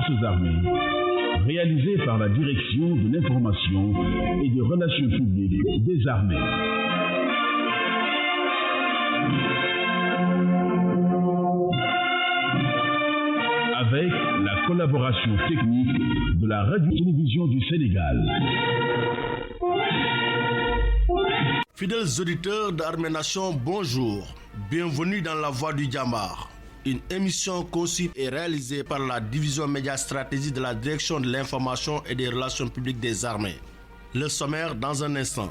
forces armées, réalisé par la Direction de l'information et des relations publiques des armées. Avec la collaboration technique de la Radio-Télévision du Sénégal. Fidèles auditeurs d'Armée Nation, bonjour. Bienvenue dans La Voix du Djambar, une émission conçue et réalisée par la Division Média Stratégie de la Direction de l'Information et des Relations publiques des Armées. Le sommaire dans un instant.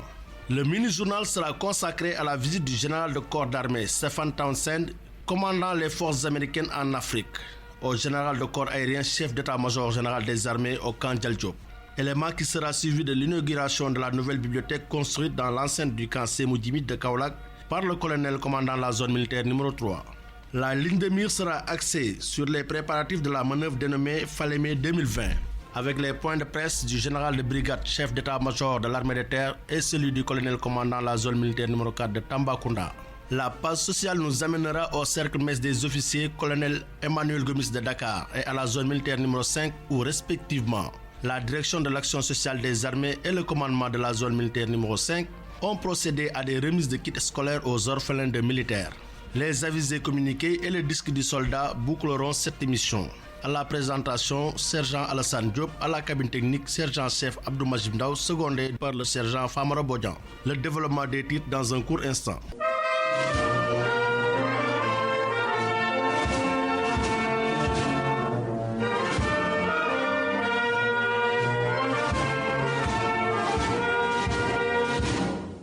Le mini-journal sera consacré à la visite du général de corps d'armée Stephen Townsend, commandant les forces américaines en Afrique, au général de corps aérien chef d'état-major général des armées au camp Djel Diop. Élément qui sera suivi de l'inauguration de la nouvelle bibliothèque construite dans l'enceinte du camp Sémou Djimit de Kaolack par le colonel commandant la zone militaire numéro 3. La ligne de mire sera axée sur les préparatifs de la manœuvre dénommée Falémé 2020, avec les points de presse du général de brigade chef d'état-major de l'armée de terre et celui du colonel commandant la zone militaire numéro 4 de Tambacounda. La page sociale nous amènera au cercle mess des officiers colonel Emmanuel Gomis de Dakar et à la zone militaire numéro 5 où respectivement la direction de l'action sociale des armées et le commandement de la zone militaire numéro 5 ont procédé à des remises de kits scolaires aux orphelins de militaires. Les avisés communiqués et les disques du soldat boucleront cette émission. À la présentation, sergent Alassane Diop, à la cabine technique, sergent-chef Abdou Majib Ndaw, secondé par le sergent Famara Bodjan. Le développement des titres dans un court instant.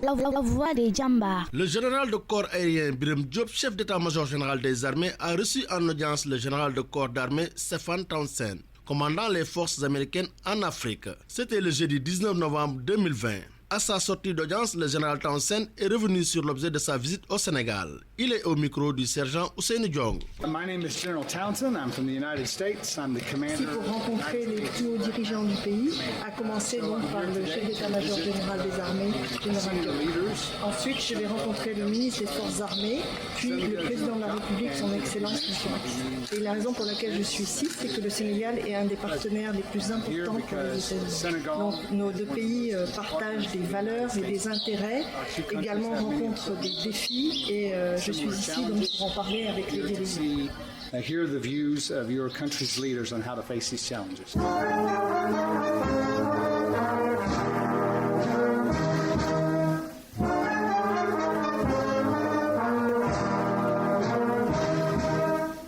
La voix des Djambars. Le général de corps aérien Birame Diop, chef d'état-major général des armées, a reçu en audience le général de corps d'armée Stephen Townsend, commandant les forces américaines en Afrique. C'était le jeudi 19 novembre 2020. À sa sortie d'audience, le général Townsend est revenu sur l'objet de sa visite au Sénégal. Il est au micro du sergent Ousseynou Diong. My name is General Townsend. I'm from the United States. I'm the commander. Ici pour rencontrer les plus hauts dirigeants du pays, à commencer donc par le chef d'état-major général des armées, général Diop. Ensuite, je vais rencontrer le ministre des Forces armées, puis le président de la République, son Excellence M. Max. Et la raison pour laquelle je suis ici, c'est que le Sénégal est un des partenaires les plus importants pour les États-Unis. Donc nos deux pays partagent des valeurs et des intérêts, également rencontrent des défis et je suis ici donc pour en parler avec les dirigeants. Hear the views of your country's leaders on how to face these challenges.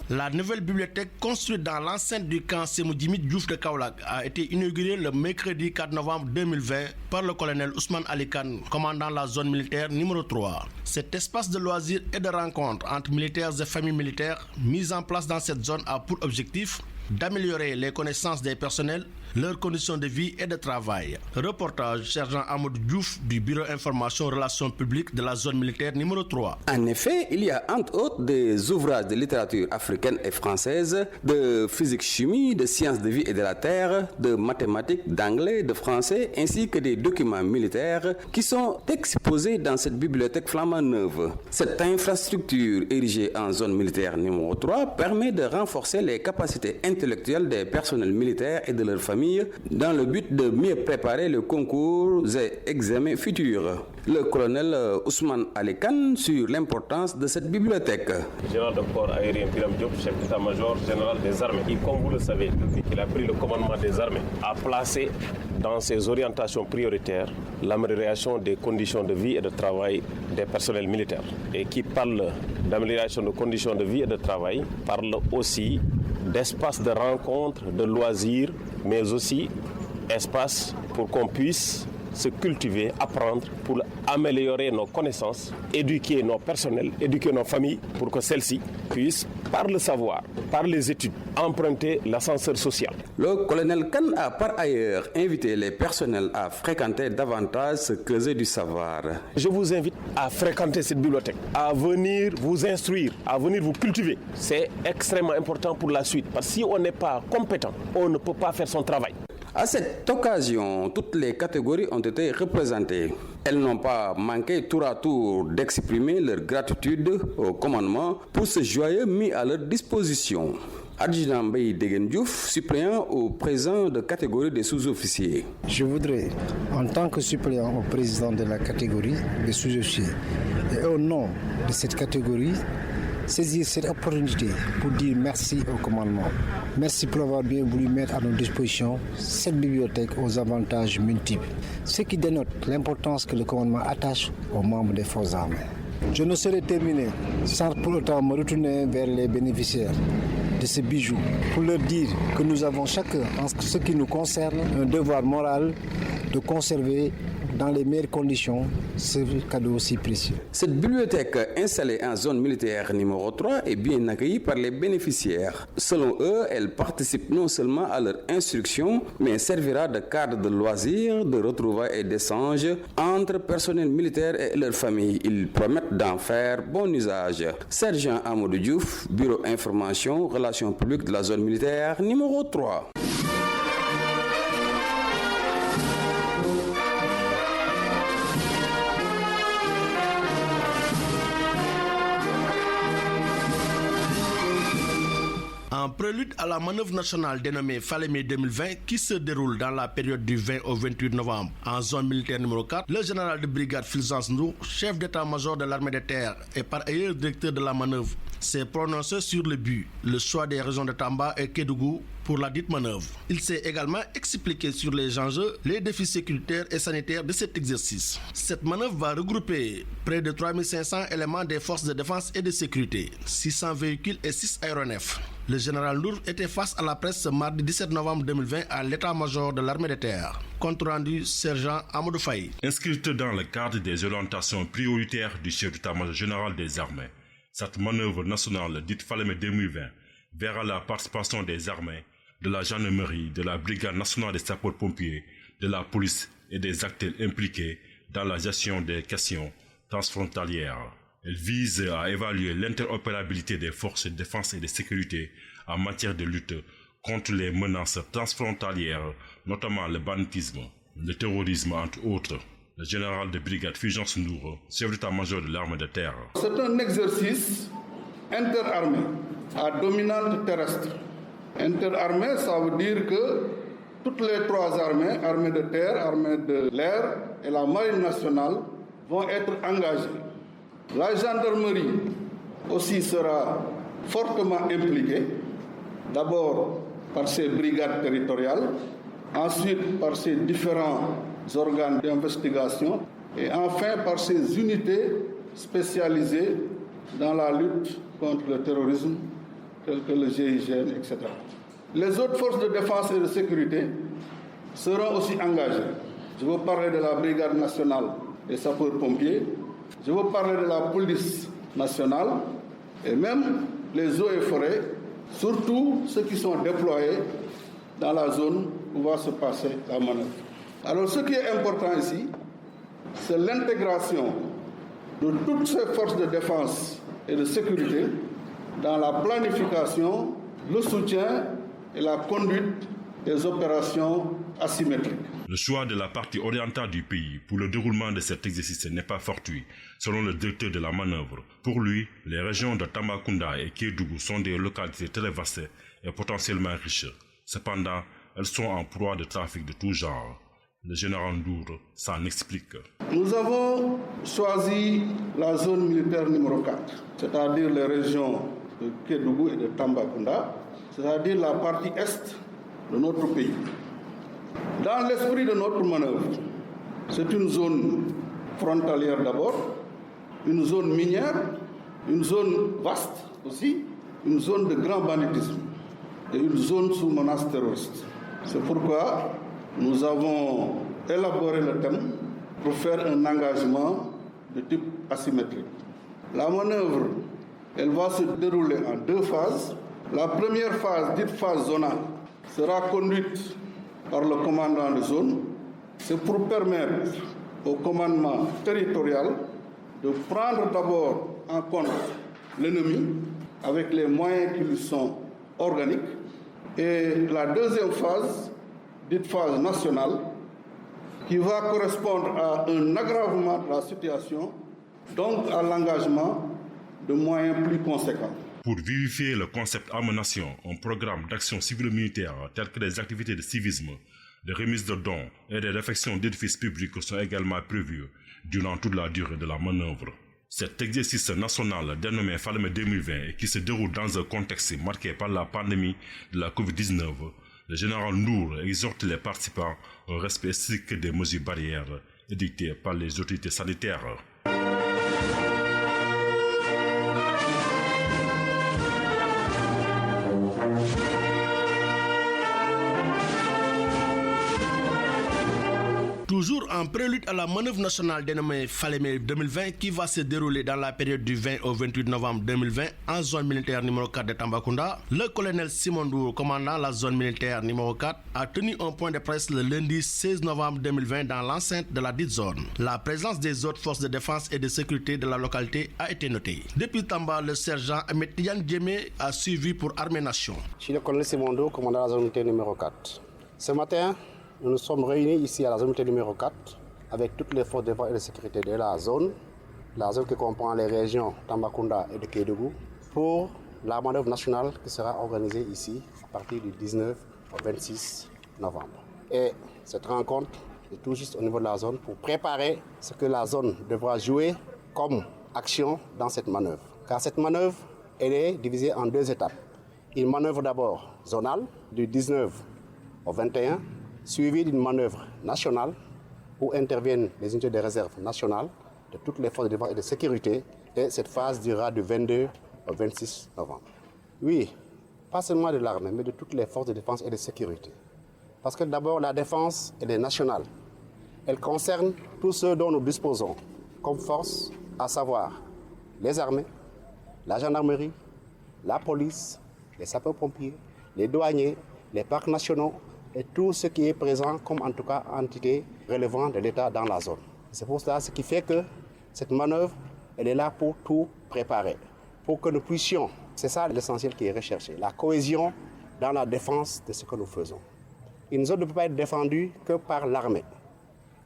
La nouvelle bibliothèque construite dans l'enceinte du camp Sémou Djimit Diouf de Kaolack a été inaugurée le mercredi 4 novembre 2020 par le colonel Ousmane Ali Kane, commandant la zone militaire numéro 3. Cet espace de loisirs et de rencontres entre militaires et familles militaires mis en place dans cette zone a pour objectif d'améliorer les connaissances des personnels, leurs conditions de vie et de travail. Reportage sergent Amadou Diouf du Bureau Information Relations Publiques de la zone militaire numéro 3. En effet, il y a entre autres des ouvrages de littérature africaine et française, de physique-chimie, de sciences de vie et de la terre, de mathématiques, d'anglais, de français, ainsi que des documents militaires qui sont exposés dans cette bibliothèque flambant neuve. Cette infrastructure érigée en zone militaire numéro 3 permet de renforcer les capacités intellectuelles des personnels militaires et de leurs familles dans le but de mieux préparer le concours et examens futurs. Le colonel Ousmane Ali Kane sur l'importance de cette bibliothèque. Le général de corps aérien Birame Diop, chef d'état-major général des armées, qui, comme vous le savez, depuis qu'il a pris le commandement des armées, a placé dans ses orientations prioritaires l'amélioration des conditions de vie et de travail des personnels militaires. Et qui parle d'amélioration des conditions de vie et de travail, parle aussi d'espaces de rencontres, de loisirs, mais aussi espaces pour qu'on puisse se cultiver, apprendre pour améliorer nos connaissances, éduquer nos personnels, éduquer nos familles pour que celles-ci puissent, par le savoir, par les études, emprunter l'ascenseur social. Le colonel Kane a par ailleurs invité les personnels à fréquenter davantage ce creuset du savoir. Je vous invite à fréquenter cette bibliothèque, à venir vous instruire, à venir vous cultiver. C'est extrêmement important pour la suite, parce que si on n'est pas compétent, on ne peut pas faire son travail. À cette occasion, toutes les catégories ont été représentées. Elles n'ont pas manqué tour à tour d'exprimer leur gratitude au commandement pour ce joyeux mis à leur disposition. Adjudant Mbaye Degen Diouf, suppléant au président de catégorie des sous-officiers. Je voudrais, en tant que suppléant au président de la catégorie des sous-officiers, et au nom de cette catégorie, saisir cette opportunité pour dire merci au commandement. Merci pour avoir bien voulu mettre à nos dispositions cette bibliothèque aux avantages multiples, ce qui dénote l'importance que le commandement attache aux membres des forces armées. Je ne saurais terminer sans pour autant me retourner vers les bénéficiaires de ces bijoux pour leur dire que nous avons chacun, en ce qui nous concerne, un devoir moral de conserver dans les meilleures conditions ce cadeau si précieux. Cette bibliothèque installée en zone militaire numéro 3 est bien accueillie par les bénéficiaires. Selon eux, elle participe non seulement à leur instruction, mais servira de cadre de loisirs, de retrouvailles et d'échanges entre personnel militaire et leurs familles. Ils promettent d'en faire bon usage. Sergent Amadou Diouf, Bureau Information, Relations publiques de la zone militaire numéro 3. En prélude à la manœuvre nationale dénommée Falémé 2020 qui se déroule dans la période du 20 au 28 novembre en zone militaire numéro 4, le général de brigade Fulgence Ndour, chef d'état-major de l'armée de terre et par ailleurs directeur de la manœuvre, s'est prononcé sur le but, le choix des régions de Tamba et Kédougou pour la dite manœuvre. Il s'est également expliqué sur les enjeux, les défis sécuritaires et sanitaires de cet exercice. Cette manœuvre va regrouper près de 3500 éléments des forces de défense et de sécurité, 600 véhicules et 6 aéronefs. Le général Ndour était face à la presse ce mardi 17 novembre 2020 à l'état-major de l'armée de terre. Compte rendu, sergent Amadou Faye. Inscrite dans le cadre des orientations prioritaires du chef d'état-major général des armées, cette manœuvre nationale dite Falémé 2020 verra la participation des armées, de la gendarmerie, de la brigade nationale des sapeurs-pompiers, de la police et des acteurs impliqués dans la gestion des questions transfrontalières. Elle vise à évaluer l'interopérabilité des forces de défense et de sécurité en matière de lutte contre les menaces transfrontalières, notamment le banditisme, le terrorisme entre autres. Le général de brigade Fulgence Ndour, chef d'état-major de l'armée de terre. C'est un exercice interarmé à dominante terrestre. Interarmé, ça veut dire que toutes les trois armées, armée de terre, armée de l'air et la marine nationale, vont être engagées. La gendarmerie aussi sera fortement impliquée, d'abord par ses brigades territoriales, ensuite par ses différents organes d'investigation et enfin par ses unités spécialisées dans la lutte contre le terrorisme, telles que le GIGN, etc. Les autres forces de défense et de sécurité seront aussi engagées. Je veux parler de la brigade nationale des sapeurs-pompiers, je veux parler de la police nationale et même les eaux et forêts, surtout ceux qui sont déployés dans la zone où va se passer la manœuvre. Alors ce qui est important ici, c'est l'intégration de toutes ces forces de défense et de sécurité dans la planification, le soutien et la conduite des opérations asymétriques. Le choix de la partie orientale du pays pour le déroulement de cet exercice n'est pas fortuit, selon le directeur de la manœuvre. Pour lui, les régions de Tambacounda et Kédougou sont des localités très vastes et potentiellement riches. Cependant, elles sont en proie de trafic de tout genre. Le général Ndour s'en explique. Nous avons choisi la zone militaire numéro 4, c'est-à-dire les régions de Kédougou et de Tambacounda, c'est-à-dire la partie est de notre pays. Dans l'esprit de notre manœuvre, c'est une zone frontalière d'abord, une zone minière, une zone vaste aussi, une zone de grand banditisme et une zone sous menace terroriste. C'est pourquoi nous avons élaboré le thème pour faire un engagement de type asymétrique. La manœuvre, elle va se dérouler en 2 phases. La première phase, dite phase zonale, sera conduite par le commandant de zone. C'est pour permettre au commandement territorial de prendre d'abord en compte l'ennemi avec les moyens qui lui sont organiques. Et la deuxième phase, dite phase nationale, qui va correspondre à un aggravement de la situation, donc à l'engagement de moyens plus conséquents. Pour vivifier le concept Arme-Nation, un programme d'action civilo-militaire tel que des activités de civisme, de remise de dons et des réfections d'édifices publics sont également prévus durant toute la durée de la manœuvre. Cet exercice national dénommé Falémé 2020 et qui se déroule dans un contexte marqué par la pandémie de la Covid-19, le général Ndour exhorte les participants au respect strict des mesures barrières édictées par les autorités sanitaires. Toujours en prélude à la manœuvre nationale dénommée Falémé 2020 qui va se dérouler dans la période du 20 au 28 novembre 2020 en zone militaire numéro 4 de Tambacounda, le colonel Simon Ndour, commandant la zone militaire numéro 4, a tenu un point de presse le lundi 16 novembre 2020 dans l'enceinte de la dite zone. La présence des autres forces de défense et de sécurité de la localité a été notée. Depuis Tamba, le sergent Ahmed Tidiane Djemé a suivi pour Armée-Nation. Je suis le colonel Simon Ndour, commandant la zone militaire numéro 4. Ce matin, nous nous sommes réunis ici à la zone militaire numéro 4 avec toutes les forces de défense et de sécurité de la zone qui comprend les régions Tambacounda et de Kédougou, pour la manœuvre nationale qui sera organisée ici à partir du 19 au 26 novembre. Et cette rencontre est tout juste au niveau de la zone pour préparer ce que la zone devra jouer comme action dans cette manœuvre. Car cette manœuvre, elle est divisée en deux étapes. Une manœuvre d'abord zonale du 19 au 21, suivi d'une manœuvre nationale où interviennent les unités de réserve nationales de toutes les forces de défense et de sécurité. Et cette phase durera du 22 au 26 novembre. Oui, pas seulement de l'armée, mais de toutes les forces de défense et de sécurité. Parce que d'abord, la défense, elle est nationale. Elle concerne tous ceux dont nous disposons comme force, à savoir les armées, la gendarmerie, la police, les sapeurs-pompiers, les douaniers, les parcs nationaux, et tout ce qui est présent comme en tout cas entité relevant de l'État dans la zone. C'est pour cela ce qui fait que cette manœuvre, elle est là pour tout préparer, pour que nous puissions, c'est ça l'essentiel qui est recherché, la cohésion dans la défense de ce que nous faisons. Une zone ne peut pas être défendue que par l'armée.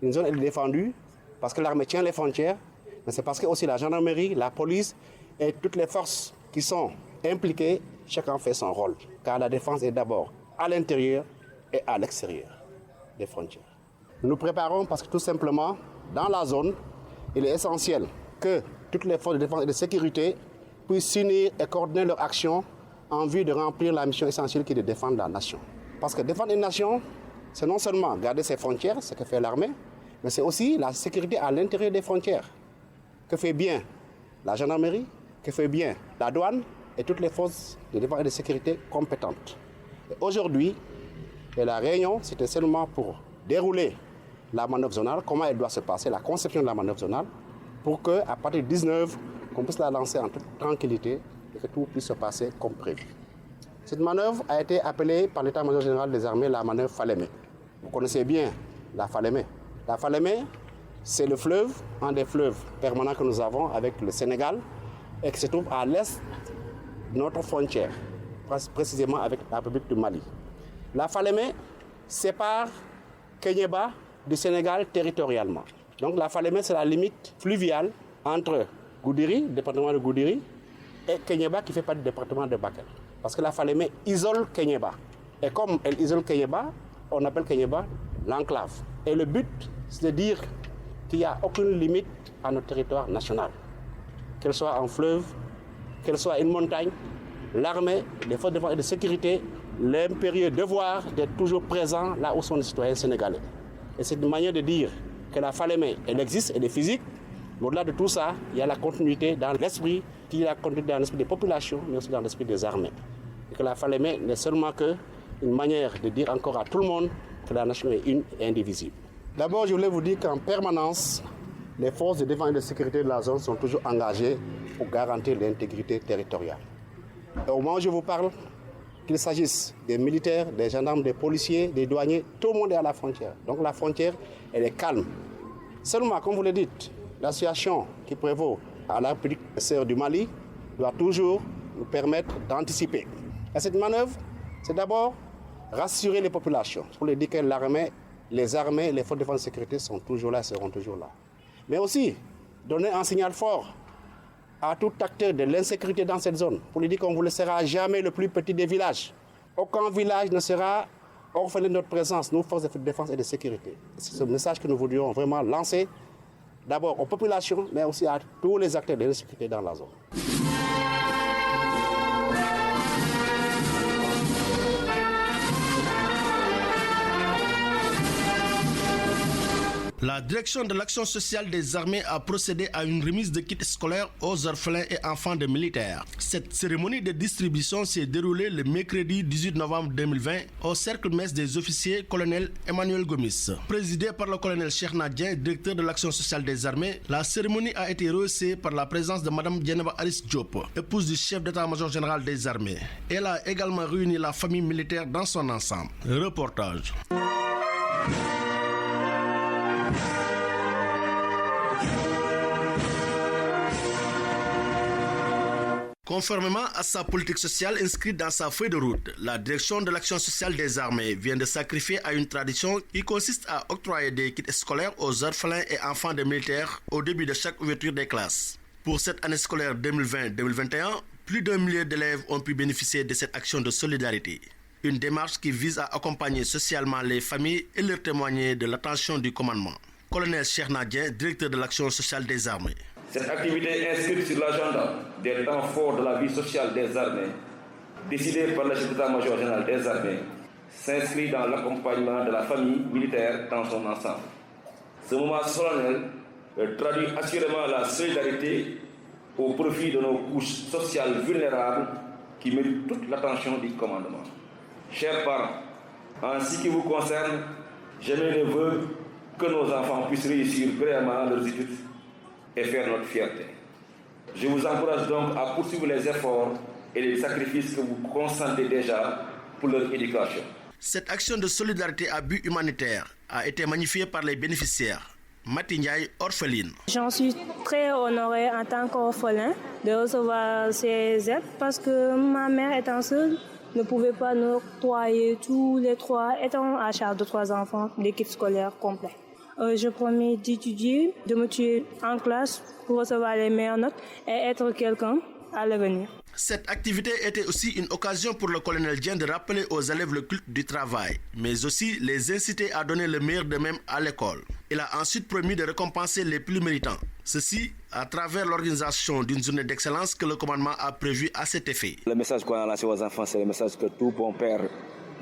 Une zone est défendue parce que l'armée tient les frontières, mais c'est parce que aussi la gendarmerie, la police et toutes les forces qui sont impliquées, chacun fait son rôle. Car la défense est d'abord à l'intérieur et à l'extérieur des frontières. Nous nous préparons parce que tout simplement, dans la zone, il est essentiel que toutes les forces de défense et de sécurité puissent s'unir et coordonner leurs actions en vue de remplir la mission essentielle qui est de défendre la nation. Parce que défendre une nation, c'est non seulement garder ses frontières, ce que fait l'armée, mais c'est aussi la sécurité à l'intérieur des frontières, que fait bien la gendarmerie, que fait bien la douane et toutes les forces de défense et de sécurité compétentes. Et aujourd'hui, et la réunion, c'était seulement pour dérouler la manœuvre zonale, comment elle doit se passer, la conception de la manœuvre zonale, pour qu'à partir du 19, qu'on puisse la lancer en toute tranquillité et que tout puisse se passer comme prévu. Cette manœuvre a été appelée par l'état-major général des armées la manœuvre Falémé. Vous connaissez bien la Falémé. La Falémé, c'est le fleuve, un des fleuves permanents que nous avons avec le Sénégal et qui se trouve à l'est de notre frontière, précisément avec la République du Mali. La Falémé sépare Kéniéba du Sénégal territorialement. Donc la Falémé, c'est la limite fluviale entre Goudiri, le département de Goudiri, et Kéniéba qui fait partie du département de Bakel. Parce que la Falémé isole Kéniéba. Et comme elle isole Kéniéba, on appelle Kéniéba l'enclave. Et le but, c'est de dire qu'il n'y a aucune limite à notre territoire national. Qu'elle soit un fleuve, qu'elle soit une montagne, l'armée, les forces de défense et de sécurité, l'impérieux devoir d'être toujours présent là où sont les citoyens sénégalais. Et c'est une manière de dire que la Falémé, elle existe, elle est physique. Mais au-delà de tout ça, il y a la continuité dans l'esprit, qui est la continuité dans l'esprit des populations, mais aussi dans l'esprit des armées. Et que la Falémé n'est seulement qu'une manière de dire encore à tout le monde que la nation est une et indivisible. D'abord, je voulais vous dire qu'en permanence, les forces de défense et de sécurité de la zone sont toujours engagées pour garantir l'intégrité territoriale. Et au moment où je vous parle, qu'il s'agisse des militaires, des gendarmes, des policiers, des douaniers, tout le monde est à la frontière. Donc la frontière, elle est calme. Seulement, comme vous le dites, la situation qui prévaut à la République sœur du Mali doit toujours nous permettre d'anticiper. Et cette manœuvre, c'est d'abord rassurer les populations. Pour leur dire que l'armée, les armées, les forces de défense et de sécurité sont toujours là, seront toujours là. Mais aussi donner un signal fort à tout acteur de l'insécurité dans cette zone pour lui dire qu'on ne vous laissera jamais le plus petit des villages. Aucun village ne sera orphelin de notre présence, nous, forces de défense et de sécurité. C'est ce message que nous voudrions vraiment lancer, d'abord aux populations, mais aussi à tous les acteurs de l'insécurité dans la zone. La direction de l'action sociale des armées a procédé à une remise de kits scolaires aux orphelins et enfants de militaires. Cette cérémonie de distribution s'est déroulée le mercredi 18 novembre 2020 au cercle mess des officiers colonel Emmanuel Gomis. Présidé par le colonel Cheikh Nadien, directeur de l'action sociale des armées, la cérémonie a été rehaussée par la présence de Mme Djeneba Aris Diop, épouse du chef d'état-major général des armées. Elle a également réuni la famille militaire dans son ensemble. Reportage. Conformément à sa politique sociale inscrite dans sa feuille de route, la direction de l'action sociale des armées vient de sacrifier à une tradition qui consiste à octroyer des kits scolaires aux orphelins et enfants de militaires au début de chaque ouverture des classes. Pour cette année scolaire 2020-2021, plus d'1 million d'élèves ont pu bénéficier de cette action de solidarité. Une démarche qui vise à accompagner socialement les familles et leur témoigner de l'attention du commandement. Colonel Cheikh Nadien, directeur de l'action sociale des armées. Cette activité inscrite sur l'agenda des temps forts de la vie sociale des armées, décidée par le chef d'état-major général des armées, s'inscrit dans l'accompagnement de la famille militaire dans son ensemble. Ce moment solennel traduit assurément la solidarité au profit de nos couches sociales vulnérables qui méritent toute l'attention du commandement. Chers parents, en ce qui vous concerne, j'émets le vœu que nos enfants puissent réussir vraiment leurs études et faire notre fierté. Je vous encourage donc à poursuivre les efforts et les sacrifices que vous consentez déjà pour leur éducation. Cette action de solidarité à but humanitaire a été magnifiée par les bénéficiaires. Mati Ndiaye, orpheline. J'en suis très honorée en tant qu'orphelin de recevoir ces aides parce que ma mère étant seule ne pouvait pas nous octroyer tous les 3, étant à charge de 3 enfants, des kits scolaires complets. Je promets d'étudier, de me tuer en classe pour recevoir les meilleures notes et être quelqu'un à l'avenir. Cette activité était aussi une occasion pour le colonel Dien de rappeler aux élèves le culte du travail, mais aussi les inciter à donner le meilleur d'eux-mêmes à l'école. Il a ensuite promis de récompenser les plus méritants. Ceci à travers l'organisation d'une journée d'excellence que le commandement a prévue à cet effet. Le message qu'on a lancé aux enfants, c'est le message que tout bon père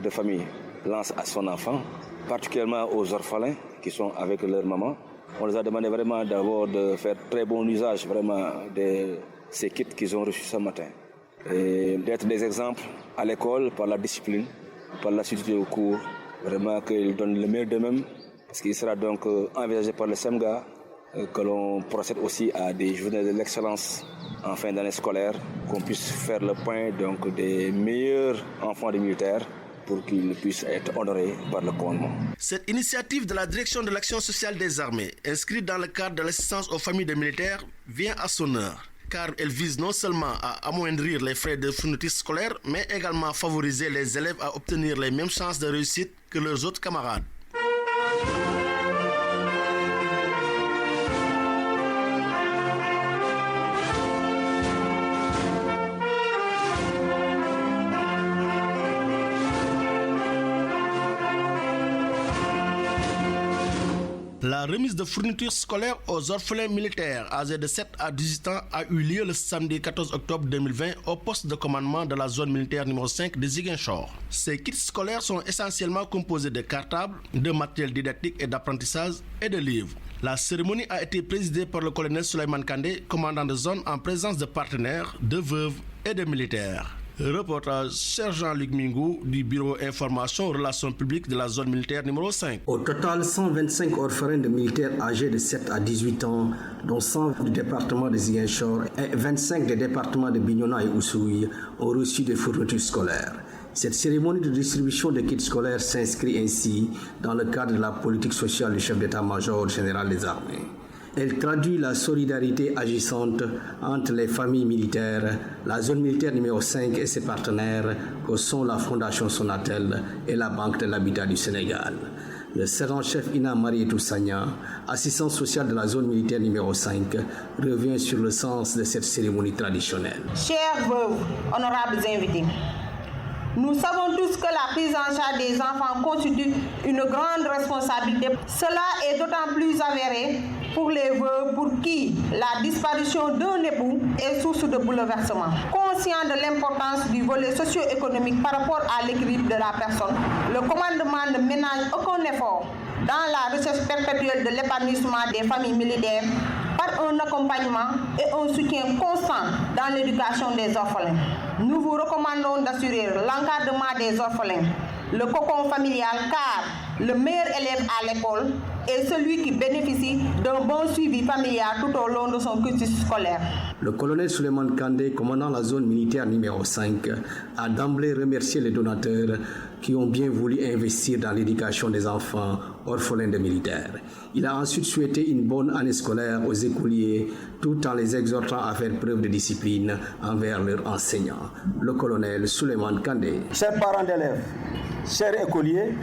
de famille lance à son enfant, particulièrement aux orphelins qui sont avec leur maman. On les a demandé vraiment d'abord de faire très bon usage vraiment de ces kits qu'ils ont reçus ce matin. Et d'être des exemples à l'école par la discipline, par l'assiduité au cours, vraiment qu'ils donnent le meilleur d'eux-mêmes. Ce qui sera donc envisagé par le SEMGA, que l'on procède aussi à des journées de l'excellence en fin d'année scolaire, qu'on puisse faire le point donc des meilleurs enfants des militaires pour qu'ils puissent être honorés par le commandement. Cette initiative de la direction de l'action sociale des armées, inscrite dans le cadre de l'assistance aux familles des militaires, vient à son heure, car elle vise non seulement à amoindrir les frais de fourniture scolaire, mais également favoriser les élèves à obtenir les mêmes chances de réussite que leurs autres camarades. La remise de fournitures scolaires aux orphelins militaires âgés de 7 à 18 ans a eu lieu le samedi 14 octobre 2020 au poste de commandement de la zone militaire numéro 5 de Ziguinchor. Ces kits scolaires sont essentiellement composés de cartables, de matériel didactique et d'apprentissage et de livres. La cérémonie a été présidée par le colonel Souleymane Kandé, commandant de zone en présence de partenaires, de veuves et de militaires. Reportage Sergent Luc Mingou du Bureau Information Relations publiques de la zone militaire numéro 5. Au total, 125 orphelins de militaires âgés de 7 à 18 ans, dont 100 du département de Ziguinchor et 25 des départements de Bignona et Oussouye, ont reçu des fournitures scolaires. Cette cérémonie de distribution de kits scolaires s'inscrit ainsi dans le cadre de la politique sociale du chef d'état-major général des armées. Elle traduit la solidarité agissante entre les familles militaires, la zone militaire numéro 5 et ses partenaires que sont la Fondation Sonatel et la Banque de l'Habitat du Sénégal. Le sergent-chef Ina Marietou Sagna, assistant social de la zone militaire numéro 5, revient sur le sens de cette cérémonie traditionnelle. Chers veuves, honorables invités, nous savons tous que la prise en charge des enfants constitue une grande responsabilité. Cela est d'autant plus avéré pour les veuves pour qui la disparition d'un époux est source de bouleversement. Conscient de l'importance du volet socio-économique par rapport à l'équilibre de la personne, le commandement ne ménage aucun effort dans la recherche perpétuelle de l'épanouissement des familles militaires par un accompagnement et un soutien constant dans l'éducation des orphelins. Nous vous recommandons d'assurer l'encadrement des orphelins, le cocon familial, car le meilleur élève à l'école est celui qui bénéficie d'un bon suivi familial tout au long de son cursus scolaire. Le colonel Souleymane Kandé, commandant la zone militaire numéro 5, a d'emblée remercié les donateurs qui ont bien voulu investir dans l'éducation des enfants orphelins de militaires. Il a ensuite souhaité une bonne année scolaire aux écoliers tout en les exhortant à faire preuve de discipline envers leurs enseignants. Le colonel Souleymane Kandé. Chers parents d'élèves, chers écoliers,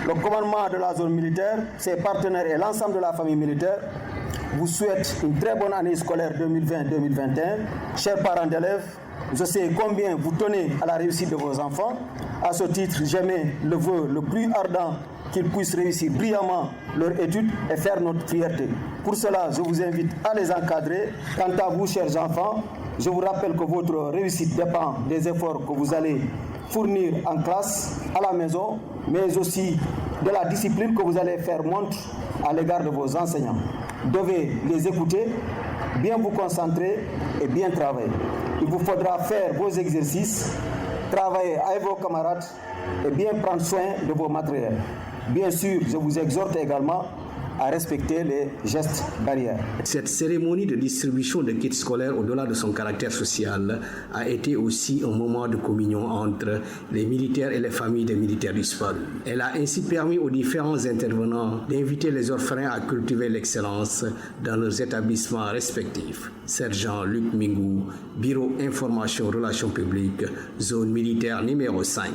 le commandement de la zone militaire, ses partenaires et l'ensemble de la famille militaire vous souhaitent une très bonne année scolaire 2020-2021. Chers parents d'élèves, je sais combien vous tenez à la réussite de vos enfants. À ce titre, j'émets le vœu le plus ardent qu'ils puissent réussir brillamment leurs études et faire notre fierté. Pour cela, je vous invite à les encadrer. Quant à vous, chers enfants, je vous rappelle que votre réussite dépend des efforts que vous allez fournir en classe, à la maison, mais aussi de la discipline que vous allez faire montre à l'égard de vos enseignants. Devez les écouter, bien vous concentrer et bien travailler. Il vous faudra faire vos exercices, travailler avec vos camarades et bien prendre soin de vos matériels. Bien sûr, je vous exhorte également à respecter les gestes barrières. Cette cérémonie de distribution de kits scolaires, au-delà de son caractère social, a été aussi un moment de communion entre les militaires et les familles des militaires du SPAN. Elle a ainsi permis aux différents intervenants d'inviter les orphelins à cultiver l'excellence dans leurs établissements respectifs. Sergent Luc Mingou, Bureau Information Relations Publiques, zone militaire numéro 5.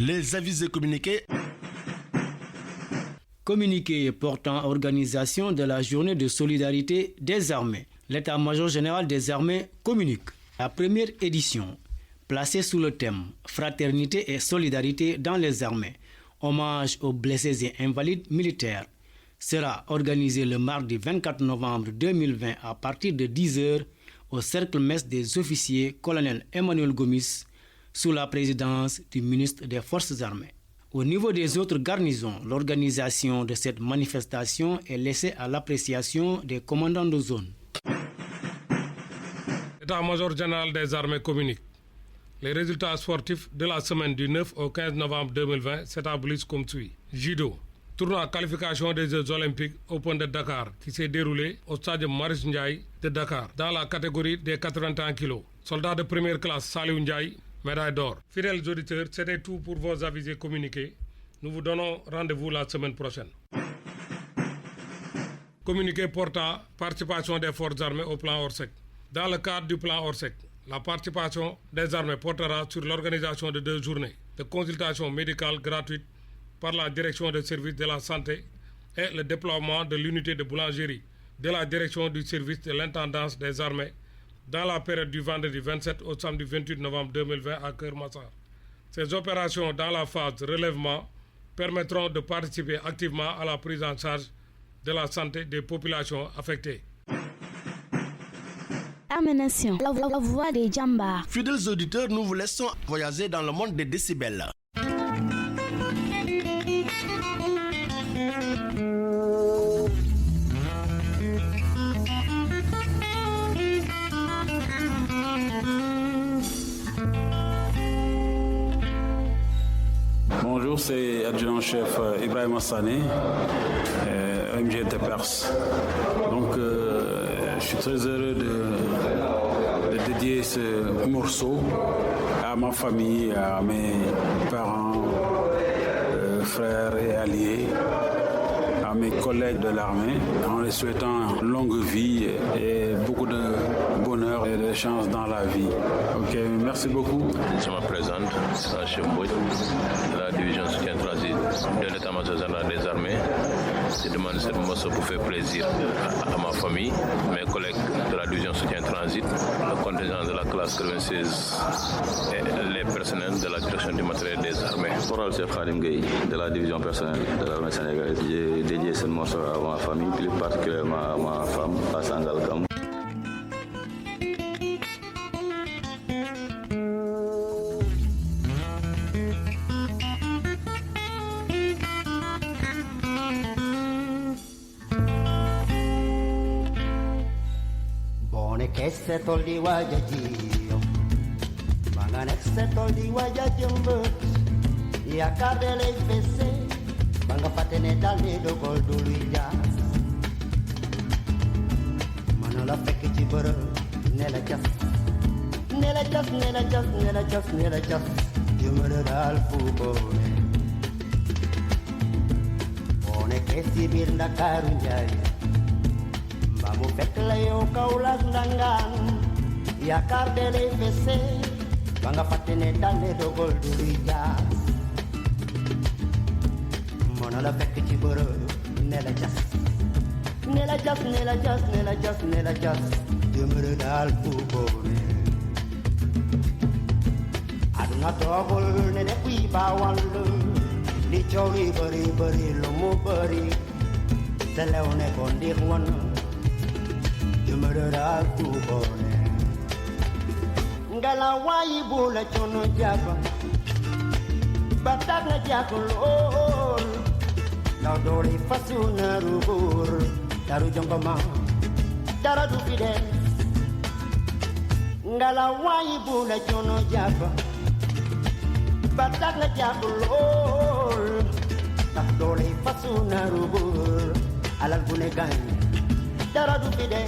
Les avis et communiqués. Communiqué portant organisation de la journée de solidarité des armées. L'état-major général des armées communique. La première édition, placée sous le thème Fraternité et solidarité dans les armées, hommage aux blessés et invalides militaires, sera organisée le mardi 24 novembre 2020 à partir de 10h au cercle mess des officiers colonel Emmanuel Gomis, sous la présidence du ministre des Forces armées. Au niveau des autres garnisons, l'organisation de cette manifestation est laissée à l'appréciation des commandants de zone. L'état-major général des armées communique. Les résultats sportifs de la semaine du 9 au 15 novembre 2020 s'établissent comme suit. Judo, tournoi qualification des Jeux Olympiques Open de Dakar qui s'est déroulé au stade Marius Ndiaye de Dakar dans la catégorie des 81 kg. Soldat de première classe Saliou Ndiaye, médaille d'or. Fidèles auditeurs, c'était tout pour vos avis et communiqués. Nous vous donnons rendez-vous la semaine prochaine. Communiqué portant participation des forces armées au plan Orsec. Dans le cadre du plan Orsec, la participation des armées portera sur l'organisation de 2 journées de consultation médicale gratuite par la direction des services de la santé et le déploiement de l'unité de boulangerie de la direction du service de l'intendance des armées dans la période du vendredi 27 au samedi 28 novembre 2020 à Keur Massar. Ces opérations dans la phase relèvement permettront de participer activement à la prise en charge de la santé des populations affectées. Amenation, la voix des Djambars. Fidèles auditeurs, nous vous laissons voyager dans le monde des décibels. Bonjour, c'est adjudant-chef Ibrahim Hassané, MGT Perse. Donc, je suis très heureux de dédier ce morceau à ma famille, à mes parents, frères et alliés, à mes collègues de l'armée, en les souhaitant longue vie et beaucoup de bonheur et de chance dans la vie. Ok, merci beaucoup. Je me présente, Sacha Mbouy, de la division soutien transit de l'état-major général des armées. Je demande cette morceau pour faire plaisir à ma famille, mes collègues de la division soutien transit, le contingent de la classe 96 et les personnels de la direction du matériel des armées. Coral Chef Khadim Gueye, de la division personnelle de l'armée sénégalaise. J'ai dédié ce morceau à ma famille, plus particulièrement à ma femme, à Sangalkam. Esse toldi waja jiyo Mangan esse toldi waja jumbo Ya kardele fese Banga fatene dalne do gol dulu jas Manola fekki ci bërë Nela jas Nela jas, nela jas, nela jas, nela jas Jumbo dal fu bone Bone kesi bir Ndakaaru njaay Mu fekk la yow Kaolack ndangaan yaakaar de lay fese ba nga fàtte ne dale dogal du luy jaas mën na la fekk ci bërëb ne la jas ne la jas ne la jas ne la jas ne la jas jëmërë daal fu boone aduna toogul ne de kuy baawal li coow li bëri bëri lu mu bëri te lew ne ko ndiix won Jumara kubone Ngala wayi bula chono jaba Batak na jakul ol Now dori fasuna rubur Daru jongoma Dara du fide Ngala wayi bula chono jaba Batak na jakul ol Now dori fasuna rubur Alal bune gani Dara du fide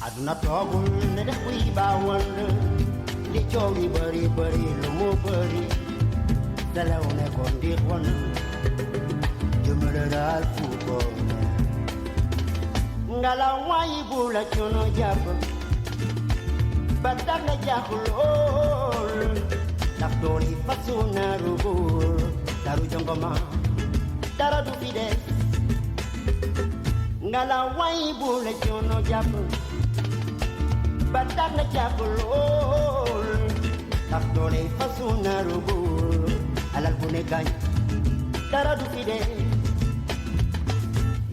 Aduna togul ne de kuy baawal li coow li bëri bëri lu mu bëri dalaw ne ko ndiix won jëmale daal fu ko ngala wayi bu la coono jàpp ba tax na jàppul lool ndax dooli fasu naaru góor daru jongoma dara du fi des ngala wayi bu la coono jàpp Batak na jakul ol Tak dole fasuna rubur Alal bune gany Dara du fide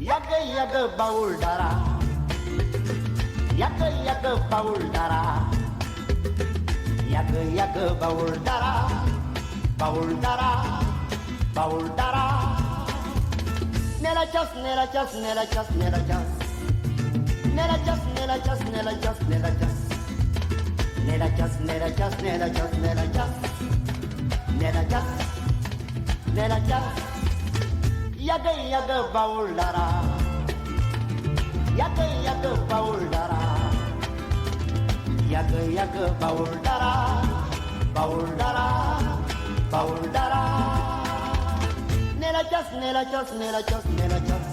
Yaga yaga baul dara Yaga yaga baul dara Yaga yaga baul dara Baul dara Baul dara Nela jas, nela jas, nela jas, nela jas Nela jas, nela jas, nela jas, nela jas Nela jas, nela jas, nela jas, nela jas Nela jas, nela jas Yaga yaga baul dara Yaga yaga baul dara Yaga yaga baul dara Baul dara Baul dara Nela jas, nela jas, nela jas, nela jas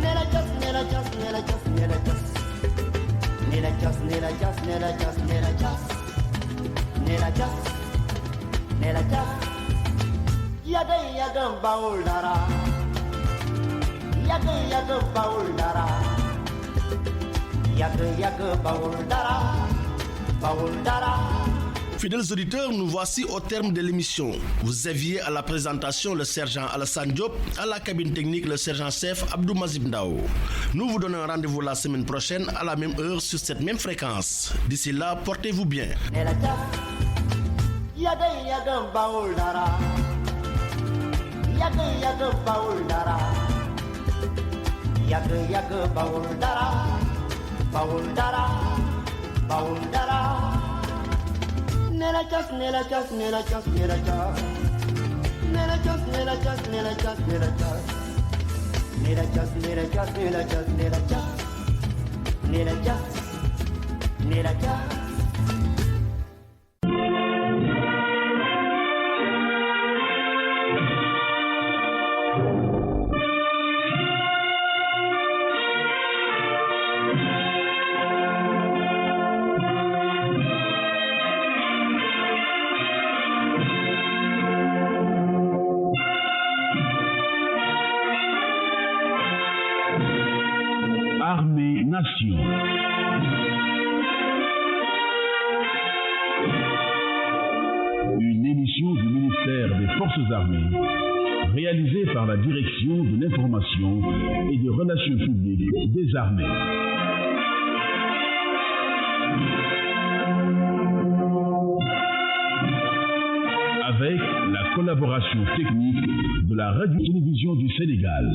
Nela jas, nela jas, nela jas, nela jas Nela jas, nela jas, nela jas, nela jas Nela jas, nela jas Yaga yaga baul dara Yaga yaga baul dara Yaga yaga baul dara Baul dara Fidèles auditeurs, nous voici au terme de l'émission. Vous aviez à la présentation le sergent Alassane Diop, à la cabine technique le sergent-chef Abdou Mazib Ndao. Nous vous donnons rendez-vous la semaine prochaine à la même heure sur cette même fréquence. D'ici là, portez-vous bien. Nella just, nella just, nella just, nella just, nella just, nella just, nella just, nella just, nella just, nella just, nella just, nella just, nella just, nella just. Une émission du ministère des Forces armées, réalisée par la Direction de l'information et des relations publiques des armées. Avec la collaboration technique de la Radio-Télévision du Sénégal.